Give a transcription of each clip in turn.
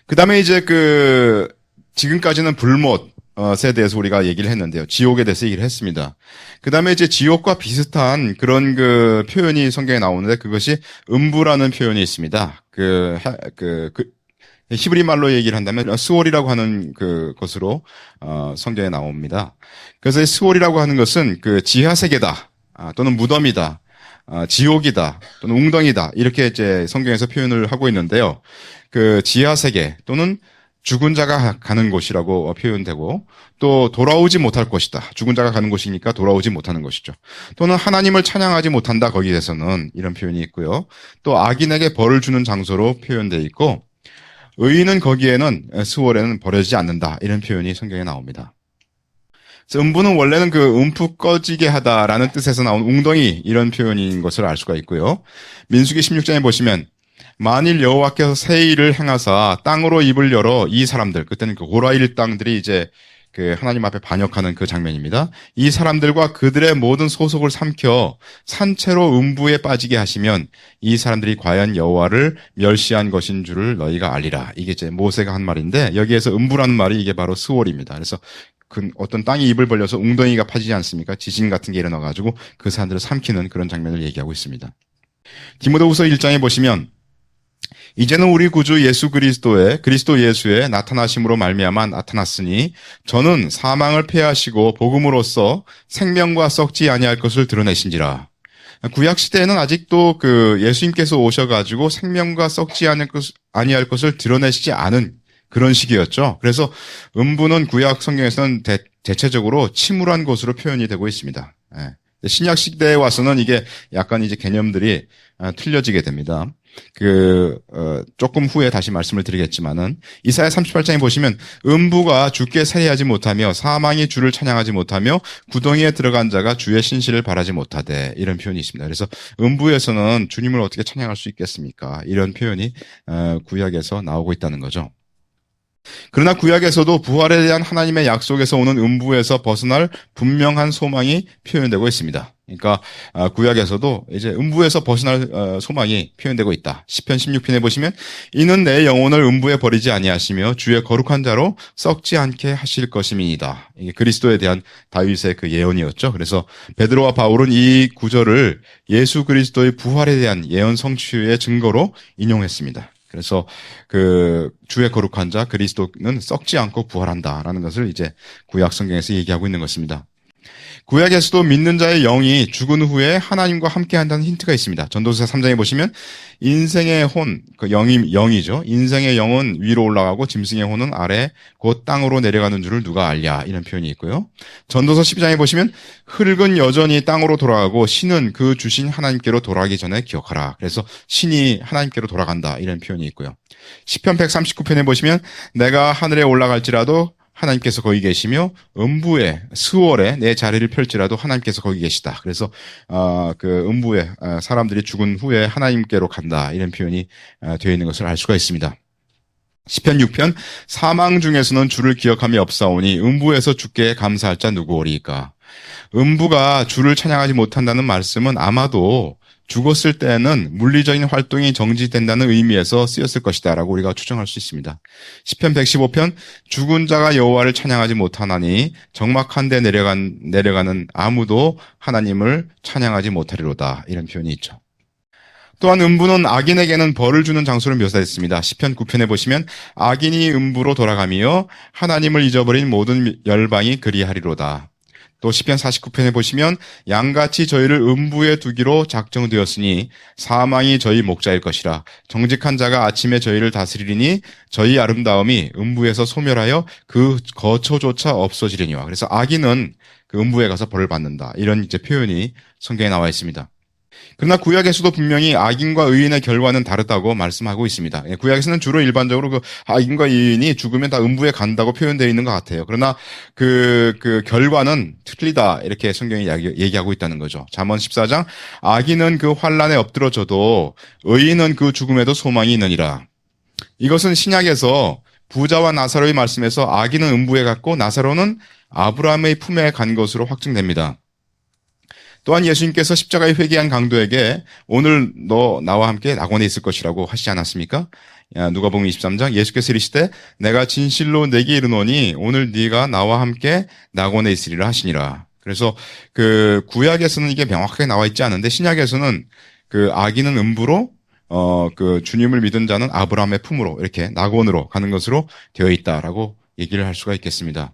그다음에 이제 지금까지는 불못에 대해서 우리가 얘기를 했는데요. 지옥에 대해서 얘기를 했습니다. 그다음에 이제 지옥과 비슷한 그런 표현이 성경에 나오는데 그것이 음부라는 표현이 있습니다. 히브리 말로 얘기를 한다면 스월이라고 하는 것으로 성경에 나옵니다. 그래서 스월이라고 하는 것은 지하 세계다, 또는 무덤이다, 지옥이다, 또는 웅덩이다, 이렇게 이제 성경에서 표현을 하고 있는데요. 지하 세계 또는 죽은 자가 가는 곳이라고 표현되고, 또 돌아오지 못할 곳이다. 죽은 자가 가는 곳이니까 돌아오지 못하는 것이죠. 또는 하나님을 찬양하지 못한다, 거기에서는 이런 표현이 있고요. 또 악인에게 벌을 주는 장소로 표현되어 있고, 의인은 거기에는, 스월에는 버려지지 않는다, 이런 표현이 성경에 나옵니다. 그래서 음부는 원래는 움푹 꺼지게 하다라는 뜻에서 나온 웅덩이, 이런 표현인 것을 알 수가 있고요. 민수기 16장에 보시면 만일 여호와께서 새 일을 행하사 땅으로 입을 열어 이 사람들, 그때는 고라일 땅들이 이제 하나님 앞에 반역하는 그 장면입니다. 이 사람들과 그들의 모든 소속을 삼켜 산채로 음부에 빠지게 하시면 이 사람들이 과연 여호와를 멸시한 것인 줄을 너희가 알리라. 이게 이제 모세가 한 말인데, 여기에서 음부라는 말이 이게 바로 스월입니다. 그래서 어떤 땅이 입을 벌려서 웅덩이가 파지지 않습니까? 지진 같은 게 일어나가지고 그 사람들을 삼키는 그런 장면을 얘기하고 있습니다. 디모데후서 1장에 보시면 이제는 우리 구주 예수 그리스도 예수의 나타나심으로 말미암아 나타났으니 저는 사망을 패하시고 복음으로써 생명과 썩지 아니할 것을 드러내신지라. 구약 시대에는 아직도 예수님께서 오셔가지고 생명과 썩지 아니할 것을 드러내시지 않은 그런 시기였죠. 그래서 음부는 구약 성경에서는 대체적으로 침울한 곳으로 표현이 되고 있습니다. 신약 시대에 와서는 이게 약간 이제 개념들이 틀려지게 됩니다. 조금 후에 다시 말씀을 드리겠지만은, 이사야 38장에 보시면 음부가 주께 세례하지 못하며 사망이 주를 찬양하지 못하며 구덩이에 들어간 자가 주의 신실을 바라지 못하되, 이런 표현이 있습니다. 그래서 음부에서는 주님을 어떻게 찬양할 수 있겠습니까? 이런 표현이 구약에서 나오고 있다는 거죠. 그러나 구약에서도 부활에 대한 하나님의 약속에서 오는 음부에서 벗어날 분명한 소망이 표현되고 있습니다. 그러니까 구약에서도 이제 음부에서 벗어날 소망이 표현되고 있다. 시편 16편에 보시면 이는 내 영혼을 음부에 버리지 아니하시며 주의 거룩한 자로 썩지 않게 하실 것임이니이다. 이게 그리스도에 대한 다윗의 예언이었죠. 그래서 베드로와 바울은 이 구절을 예수 그리스도의 부활에 대한 예언 성취의 증거로 인용했습니다. 그래서 주의 거룩한 자 그리스도는 썩지 않고 부활한다라는 것을 이제 구약 성경에서 얘기하고 있는 것입니다. 구약에서도 믿는 자의 영이 죽은 후에 하나님과 함께 한다는 힌트가 있습니다. 전도서 3장에 보시면 인생의 혼, 영이죠. 인생의 영은 위로 올라가고 짐승의 혼은 아래 곧 땅으로 내려가는 줄을 누가 알랴, 이런 표현이 있고요. 전도서 12장에 보시면 흙은 여전히 땅으로 돌아가고 신은 그 주신 하나님께로 돌아가기 전에 기억하라. 그래서 신이 하나님께로 돌아간다, 이런 표현이 있고요. 시편 139편에 보시면 내가 하늘에 올라갈지라도 하나님께서 거기 계시며 음부에 스월에 내 자리를 펼지라도 하나님께서 거기 계시다. 그래서 음부에 사람들이 죽은 후에 하나님께로 간다, 이런 표현이 되어 있는 것을 알 수가 있습니다. 시편 6편 사망 중에서는 주를 기억함이 없사오니 음부에서 주께 감사할 자 누구오리이까. 음부가 주를 찬양하지 못한다는 말씀은 아마도 죽었을 때는 물리적인 활동이 정지된다는 의미에서 쓰였을 것이다 라고 우리가 추정할 수 있습니다. 시편 115편 죽은 자가 여호와를 찬양하지 못하나니 적막한 데 내려가는 아무도 하나님을 찬양하지 못하리로다, 이런 표현이 있죠. 또한 음부는 악인에게는 벌을 주는 장소로 묘사했습니다. 시편 9편에 보시면 악인이 음부로 돌아가며 하나님을 잊어버린 모든 열방이 그리하리로다. 또 시편 49편에 보시면 양같이 저희를 음부에 두기로 작정되었으니 사망이 저희 목자일 것이라. 정직한 자가 아침에 저희를 다스리리니 저희 아름다움이 음부에서 소멸하여 그 거처조차 없어지리니와. 그래서 악인은 음부에 가서 벌을 받는다, 이런 이제 표현이 성경에 나와 있습니다. 그러나 구약에서도 분명히 악인과 의인의 결과는 다르다고 말씀하고 있습니다. 구약에서는 주로 일반적으로 악인과 의인이 죽으면 다 음부에 간다고 표현되어 있는 것 같아요. 그러나 결과는 틀리다, 이렇게 성경이 얘기하고 있다는 거죠. 잠언 14장 악인은 그 환난에 엎드러져도 의인은 그 죽음에도 소망이 있느니라. 이것은 신약에서 부자와 나사로의 말씀에서 악인은 음부에 갔고 나사로는 아브라함의 품에 간 것으로 확증됩니다. 또한 예수님께서 십자가에 회개한 강도에게 오늘 너 나와 함께 낙원에 있을 것이라고 하시지 않았습니까? 누가복음 23장 예수께서 이르시되 내가 진실로 내게 이르노니 오늘 네가 나와 함께 낙원에 있으리라 하시니라. 그래서 그 구약에서는 이게 명확하게 나와 있지 않은데 신약에서는 그 아기는 음부로 그 주님을 믿은 자는 아브라함의 품으로 이렇게 낙원으로 가는 것으로 되어 있다라고 얘기를 할 수가 있겠습니다.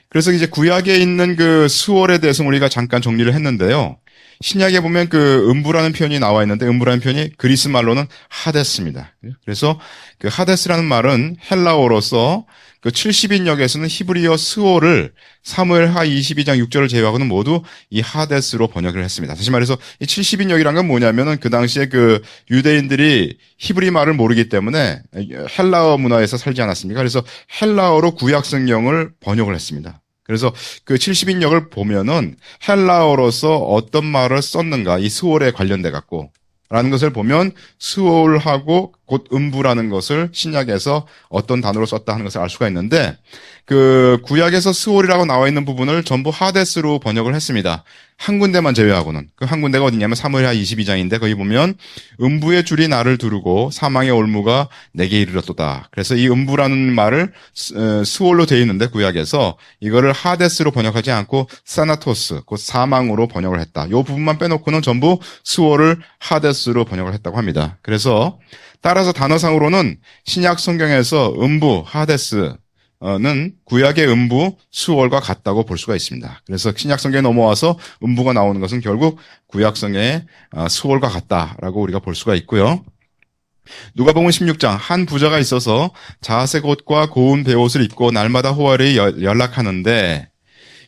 그래서 이제 구약에 있는 그 수월에 대해서 우리가 잠깐 정리를 했는데요. 신약에 보면 그 음부라는 표현이 나와 있는데 음부라는 표현이 그리스 말로는 하데스입니다. 그래서 그 하데스라는 말은 헬라어로서 그 70인역에서는 히브리어 스월을 사무엘하 22장 6절을 제외하고는 모두 이 하데스로 번역을 했습니다. 다시 말해서 이 70인역이란 건 뭐냐면은 그 당시에 그 유대인들이 히브리 말을 모르기 때문에 헬라어 문화에서 살지 않았습니까? 그래서 헬라어로 구약 성경을 번역을 했습니다. 그래서 그 70인역을 보면은 헬라어로서 어떤 말을 썼는가 이 스월에 관련돼 갖고 라는 것을 보면 스월하고 곧 음부라는 것을 신약에서 어떤 단어로 썼다 하는 것을 알 수가 있는데 그 구약에서 스월이라고 나와 있는 부분을 전부 하데스로 번역을 했습니다. 한 군데만 제외하고는. 그 한 군데가 어디냐면 사무엘하 22장인데 거기 보면 음부의 줄이 나를 두르고 사망의 올무가 내게 이르렀도다. 그래서 이 음부라는 말을 스월로 되어 있는데 구약에서 이거를 하데스로 번역하지 않고 사나토스, 곧 사망으로 번역을 했다. 이 부분만 빼놓고는 전부 스월을 하데스로 번역을 했다고 합니다. 그래서 따라서 단어상으로는 신약 성경에서 음부, 하데스 는 구약의 음부, 수월과 같다고 볼 수가 있습니다. 그래서 신약 성경에 넘어와서 음부가 나오는 것은 결국 구약 성경의 수월과 같다라고 우리가 볼 수가 있고요. 누가복음 16장 한 부자가 있어서 자색 옷과 고운 베옷을 입고 날마다 호화를 연락하는데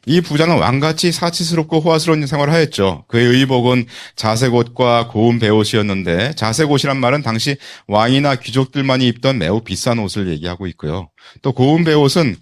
이 부자는 왕같이 사치스럽고 호화스러운 생활을 하였죠. 그의 의복은 자색 옷과 고운 베옷이었는데 자색 옷이란 말은 당시 왕이나 귀족들만이 입던 매우 비싼 옷을 얘기하고 있고요. 또 고운 베옷은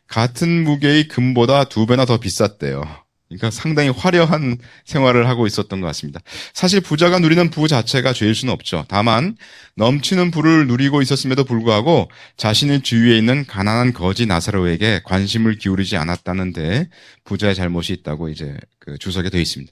같은 무게의 금보다 2배나 더 비쌌대요. 그러니까 상당히 화려한 생활을 하고 있었던 것 같습니다. 사실 부자가 누리는 부 자체가 죄일 수는 없죠. 다만 넘치는 부를 누리고 있었음에도 불구하고 자신의 주위에 있는 가난한 거지 나사로에게 관심을 기울이지 않았다는데 부자의 잘못이 있다고 이제 그 주석에 되어 있습니다.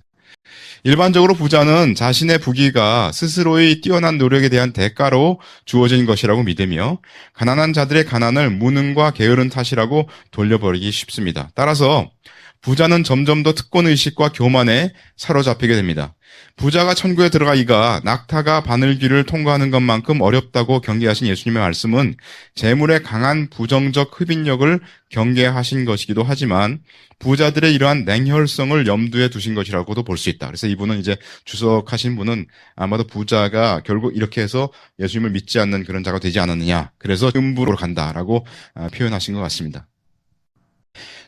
일반적으로 부자는 자신의 부귀가 스스로의 뛰어난 노력에 대한 대가로 주어진 것이라고 믿으며 가난한 자들의 가난을 무능과 게으른 탓이라고 돌려버리기 쉽습니다. 따라서 부자는 점점 더 특권의식과 교만에 사로잡히게 됩니다. 부자가 천국에 들어가기가 낙타가 바늘길을 통과하는 것만큼 어렵다고 경계하신 예수님의 말씀은 재물의 강한 부정적 흡인력을 경계하신 것이기도 하지만 부자들의 이러한 냉혈성을 염두에 두신 것이라고도 볼 수 있다. 그래서 이분은 이제 주석하신 분은 아마도 부자가 결국 이렇게 해서 예수님을 믿지 않는 그런 자가 되지 않았느냐. 그래서 음부로 간다라고 표현하신 것 같습니다.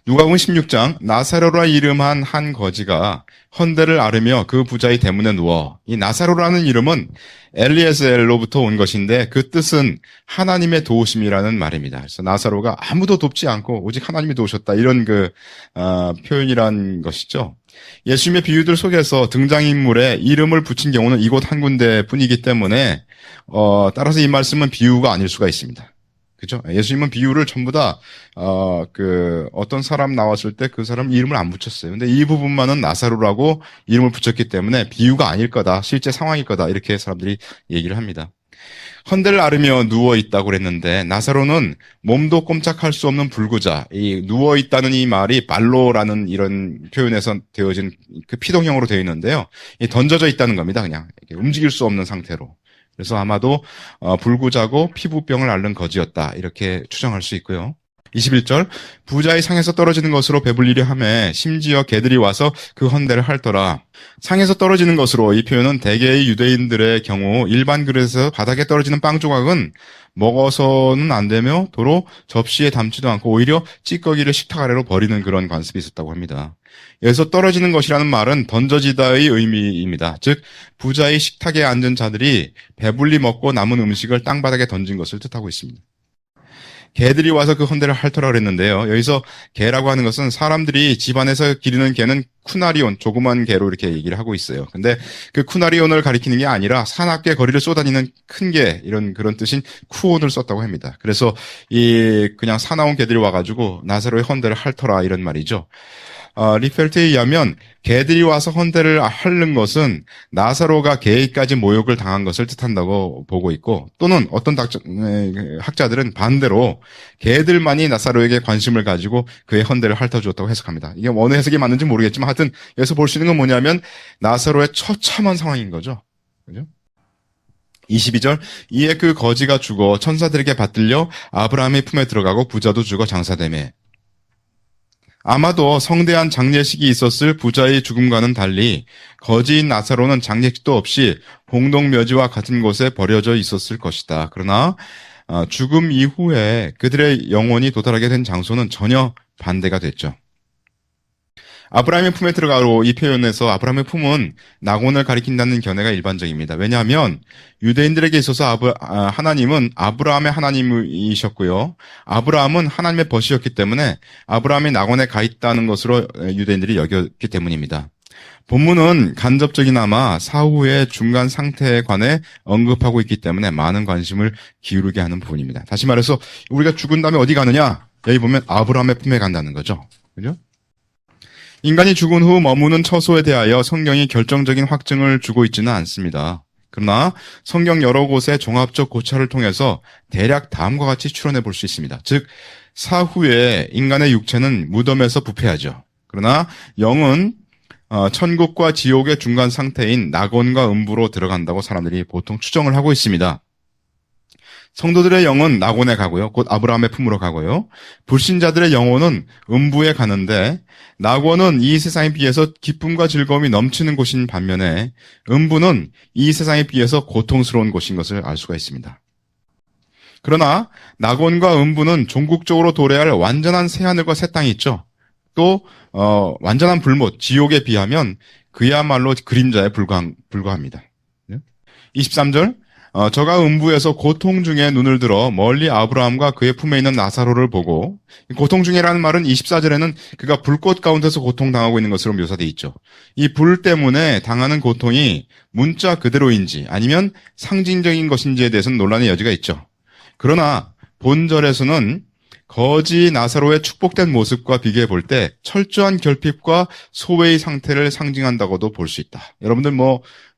누가복음 16장 나사로라 이름한 한 거지가 헌대를 앓으며 그 부자의 대문에 누워 이 나사로라는 이름은 엘리에셀로부터 온 것인데 그 뜻은 하나님의 도우심이라는 말입니다. 그래서 나사로가 아무도 돕지 않고 오직 하나님이 도우셨다 이런 표현이란 것이죠. 예수님의 비유들 속에서 등장인물에 이름을 붙인 경우는 이곳 한 군데뿐이기 때문에 따라서 이 말씀은 비유가 아닐 수가 있습니다. 그죠? 예수님은 비유를 전부 다, 어떤 사람 나왔을 때 그 사람 이름을 안 붙였어요. 근데 이 부분만은 나사로라고 이름을 붙였기 때문에 비유가 아닐 거다, 실제 상황일 거다, 이렇게 사람들이 얘기를 합니다. 헌대를 앓으며 누워있다고 그랬는데, 나사로는 몸도 꼼짝할 수 없는 불구자, 이 누워있다는 이 말이 발로라는 이런 표현에서 되어진 그 피동형으로 되어 있는데요. 이 던져져 있다는 겁니다, 그냥. 움직일 수 없는 상태로. 그래서 아마도 불구자고 피부병을 앓는 거지였다 이렇게 추정할 수 있고요. 21절 부자의 상에서 떨어지는 것으로 배불리려 하매 심지어 개들이 와서 그 헌대를 핥더라. 상에서 떨어지는 것으로 이 표현은 대개의 유대인들의 경우 일반 그릇에서 바닥에 떨어지는 빵 조각은 먹어서는 안 되며 도로 접시에 담지도 않고 오히려 찌꺼기를 식탁 아래로 버리는 그런 관습이 있었다고 합니다. 여기서 떨어지는 것이라는 말은 던져지다의 의미입니다. 즉 부자의 식탁에 앉은 자들이 배불리 먹고 남은 음식을 땅바닥에 던진 것을 뜻하고 있습니다. 개들이 와서 그 헌대를 핥더라 그랬는데요. 여기서 개라고 하는 것은 사람들이 집안에서 기르는 개는 쿠나리온, 조그만 개로 이렇게 얘기를 하고 있어요. 근데 그 쿠나리온을 가리키는 게 아니라 사납게 거리를 쏘다니는 큰 개, 그런 뜻인 쿠온을 썼다고 합니다. 그래서 그냥 사나운 개들이 와가지고 나사로의 헌대를 핥더라 이런 말이죠. 리펠트에 의하면 개들이 와서 헌대를 핥는 것은 나사로가 개에까지 모욕을 당한 것을 뜻한다고 보고 있고, 또는 어떤 학자들은 반대로 개들만이 나사로에게 관심을 가지고 그의 헌대를 핥아주었다고 해석합니다. 이게 어느 해석이 맞는지 모르겠지만 하여튼 여기서 볼 수 있는 건 뭐냐면 나사로의 처참한 상황인 거죠. 그죠? 22절, 이에 그 거지가 죽어 천사들에게 받들려 아브라함의 품에 들어가고 부자도 죽어 장사되매. 아마도 성대한 장례식이 있었을 부자의 죽음과는 달리 거지인 나사로는 장례식도 없이 공동묘지와 같은 곳에 버려져 있었을 것이다. 그러나 죽음 이후에 그들의 영혼이 도달하게 된 장소는 전혀 반대가 됐죠. 아브라함의 품에 들어가로 이 표현에서 아브라함의 품은 낙원을 가리킨다는 견해가 일반적입니다. 왜냐하면 유대인들에게 있어서 하나님은 아브라함의 하나님이셨고요. 아브라함은 하나님의 벗이었기 때문에 아브라함이 낙원에 가 있다는 것으로 유대인들이 여겼기 때문입니다. 본문은 간접적이나마 사후의 중간 상태에 관해 언급하고 있기 때문에 많은 관심을 기울이게 하는 부분입니다. 다시 말해서 우리가 죽은 다음에 어디 가느냐? 여기 보면 아브라함의 품에 간다는 거죠. 그죠? 인간이 죽은 후 머무는 처소에 대하여 성경이 결정적인 확증을 주고 있지는 않습니다. 그러나 성경 여러 곳의 종합적 고찰을 통해서 대략 다음과 같이 추론해 볼 수 있습니다. 즉, 사후에 인간의 육체는 무덤에서 부패하죠. 그러나 영은 천국과 지옥의 중간 상태인 낙원과 음부로 들어간다고 사람들이 보통 추정을 하고 있습니다. 성도들의 영은 낙원에 가고요. 곧 아브라함의 품으로 가고요. 불신자들의 영혼은 음부에 가는데 낙원은 이 세상에 비해서 기쁨과 즐거움이 넘치는 곳인 반면에 음부는 이 세상에 비해서 고통스러운 곳인 것을 알 수가 있습니다. 그러나 낙원과 음부는 종국적으로 도래할 완전한 새하늘과 새 땅이 있죠. 또 완전한 불못, 지옥에 비하면 그야말로 그림자에 불과합니다. 23절, 저가 음부에서 고통 중에 눈을 들어 멀리 아브라함과 그의 품에 있는 나사로를 보고, 고통 중이라는 말은 24절에는 그가 불꽃 가운데서 고통당하고 있는 것으로 묘사되어 있죠. 이 불 때문에 당하는 고통이 문자 그대로인지 아니면 상징적인 것인지에 대해서는 논란의 여지가 있죠. 그러나 본절에서는 거지 나사로의 축복된 모습과 비교해 볼 때 철저한 결핍과 소외의 상태를 상징한다고도 볼 수 있다. 여러분들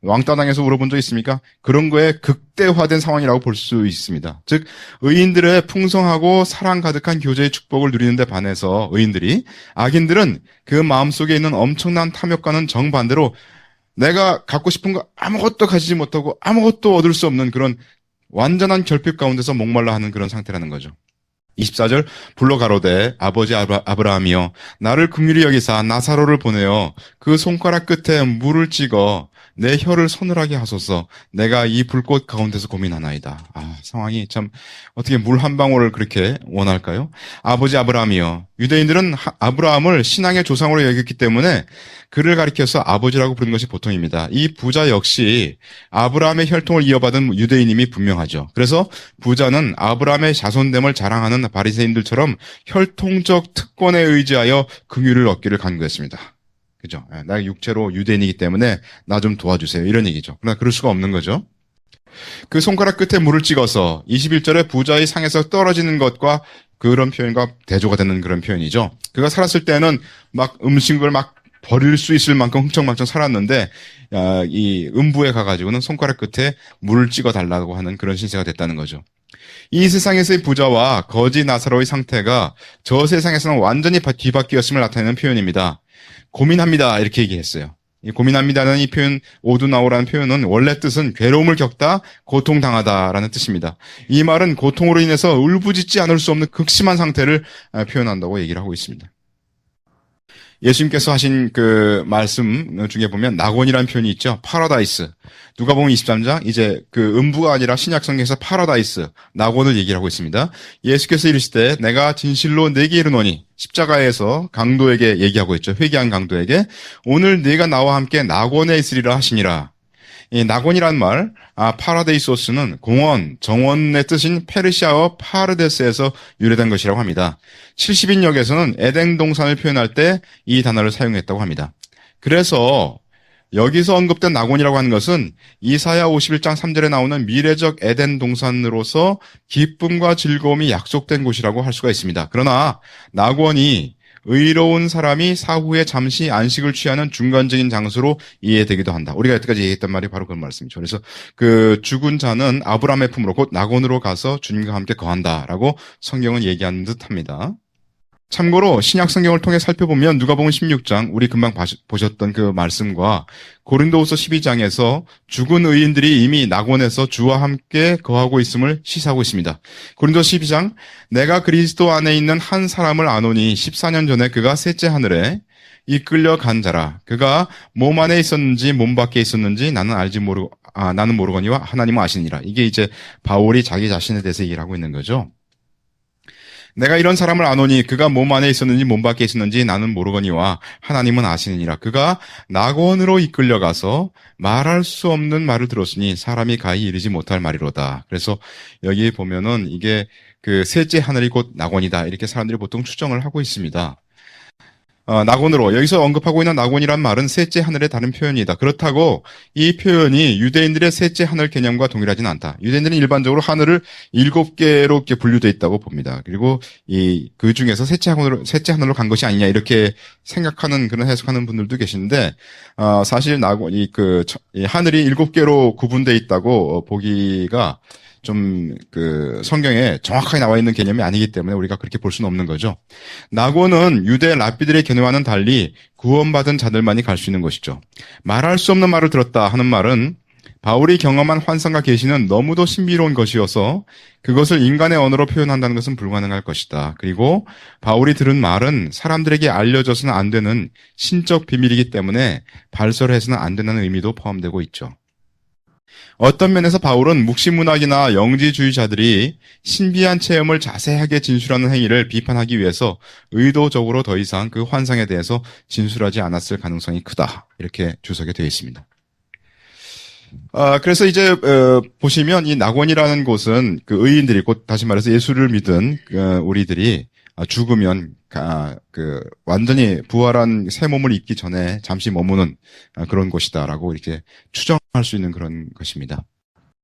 왕따 당해서 울어본 적 있습니까? 그런 거에 극대화된 상황이라고 볼 수 있습니다. 즉 의인들의 풍성하고 사랑 가득한 교제의 축복을 누리는데 반해서 악인들은 그 마음속에 있는 엄청난 탐욕과는 정반대로 내가 갖고 싶은 거 아무것도 가지지 못하고 아무것도 얻을 수 없는 그런 완전한 결핍 가운데서 목말라 하는 그런 상태라는 거죠. 24절, 불러 가로되 아버지 아브라함이여 나를 긍휼히 여기사 나사로를 보내어 그 손가락 끝에 물을 찍어 내 혀를 서늘하게 하소서. 내가 이 불꽃 가운데서 고민하나이다. 상황이 참 어떻게 물 한 방울을 그렇게 원할까요? 아버지 아브라함이여. 유대인들은 아브라함을 신앙의 조상으로 여겼기 때문에 그를 가리켜서 아버지라고 부르는 것이 보통입니다. 이 부자 역시 아브라함의 혈통을 이어받은 유대인임이 분명하죠. 그래서 부자는 아브라함의 자손됨을 자랑하는 바리새인들처럼 혈통적 특권에 의지하여 긍휼을 얻기를 간구했습니다. 그죠? 나 육체로 유대인이기 때문에 나 좀 도와주세요. 이런 얘기죠. 그러나 그럴 수가 없는 거죠. 그 손가락 끝에 물을 찍어서 21절에 부자의 상에서 떨어지는 것과 그런 표현과 대조가 되는 그런 표현이죠. 그가 살았을 때는 막 음식을 막 버릴 수 있을 만큼 흥청망청 살았는데 이 음부에 가가지고는 손가락 끝에 물을 찍어 달라고 하는 그런 신세가 됐다는 거죠. 이 세상에서의 부자와 거지 나사로의 상태가 저 세상에서는 완전히 뒤바뀌었음을 나타내는 표현입니다. 고민합니다. 이렇게 얘기했어요. 이 고민합니다는 이 표현, 오두나오라는 표현은 원래 뜻은 괴로움을 겪다, 고통당하다라는 뜻입니다. 이 말은 고통으로 인해서 울부짖지 않을 수 없는 극심한 상태를 표현한다고 얘기를 하고 있습니다. 예수님께서 하신 그 말씀 중에 보면 낙원이라는 표현이 있죠. 파라다이스. 누가복음 23장 이제 그 음부가 아니라 신약 성경에서 파라다이스, 낙원을 얘기를 하고 있습니다. 예수께서 이르시되 내가 진실로 네게 이르노니 십자가에서 강도에게 얘기하고 있죠. 회개한 강도에게 오늘 네가 나와 함께 낙원에 있으리라 하시니라. 이 낙원이란 말, 파라데이소스는 공원, 정원의 뜻인 페르시아어 파르데스에서 유래된 것이라고 합니다. 70인역에서는 에덴 동산을 표현할 때 이 단어를 사용했다고 합니다. 그래서 여기서 언급된 낙원이라고 하는 것은 이사야 51장 3절에 나오는 미래적 에덴 동산으로서 기쁨과 즐거움이 약속된 곳이라고 할 수가 있습니다. 그러나 낙원이 의로운 사람이 사후에 잠시 안식을 취하는 중간적인 장소로 이해되기도 한다. 우리가 여태까지 얘기했던 말이 바로 그런 말씀이죠. 그래서 그 죽은 자는 아브라함의 품으로 곧 낙원으로 가서 주님과 함께 거한다라고 성경은 얘기하는 듯합니다. 참고로 신약 성경을 통해 살펴보면 누가복음 16장 우리 금방 보셨던 그 말씀과 고린도후서 12장에서 죽은 의인들이 이미 낙원에서 주와 함께 거하고 있음을 시사하고 있습니다. 고린도서 12장 내가 그리스도 안에 있는 한 사람을 아노니 14년 전에 그가 셋째 하늘에 이끌려 간 자라. 그가 몸 안에 있었는지 몸 밖에 있었는지 나는 모르거니와 하나님은 아시니라. 이게 이제 바울이 자기 자신에 대해서 얘기를 하고 있는 거죠. 내가 이런 사람을 아노니 그가 몸 안에 있었는지 몸 밖에 있었는지 나는 모르거니와 하나님은 아시느니라. 그가 낙원으로 이끌려가서 말할 수 없는 말을 들었으니 사람이 가히 이르지 못할 말이로다. 그래서 여기 보면은 이게 그 셋째 하늘이 곧 낙원이다. 이렇게 사람들이 보통 추정을 하고 있습니다. 낙원으로 여기서 언급하고 있는 낙원이란 말은 셋째 하늘의 다른 표현이다. 그렇다고 이 표현이 유대인들의 셋째 하늘 개념과 동일하지는 않다. 유대인들은 일반적으로 하늘을 7개로 이렇게 분류되어 있다고 봅니다. 그리고 그 중에서 셋째 하늘로 간 것이 아니냐 이렇게 생각하는 그런 해석하는 분들도 계신데 사실 이 하늘이 7개로 구분되어 있다고 보기가 좀 성경에 정확하게 나와 있는 개념이 아니기 때문에 우리가 그렇게 볼 수는 없는 거죠. 낙원은 유대 랍비들의 개념과는 달리 구원받은 자들만이 갈 수 있는 것이죠. 말할 수 없는 말을 들었다 하는 말은 바울이 경험한 환상과 계시는 너무도 신비로운 것이어서 그것을 인간의 언어로 표현한다는 것은 불가능할 것이다. 그리고 바울이 들은 말은 사람들에게 알려져서는 안 되는 신적 비밀이기 때문에 발설해서는 안 된다는 의미도 포함되고 있죠. 어떤 면에서 바울은 묵시문학이나 영지주의자들이 신비한 체험을 자세하게 진술하는 행위를 비판하기 위해서 의도적으로 더 이상 그 환상에 대해서 진술하지 않았을 가능성이 크다. 이렇게 주석에 되어 있습니다. 그래서 이제 보시면 이 낙원이라는 곳은 그 의인들이 곧 다시 말해서 예수를 믿은 우리들이 죽으면 완전히 부활한 새 몸을 입기 전에 잠시 머무는 그런 곳이다라고 이렇게 추정할 수 있는 그런 것입니다.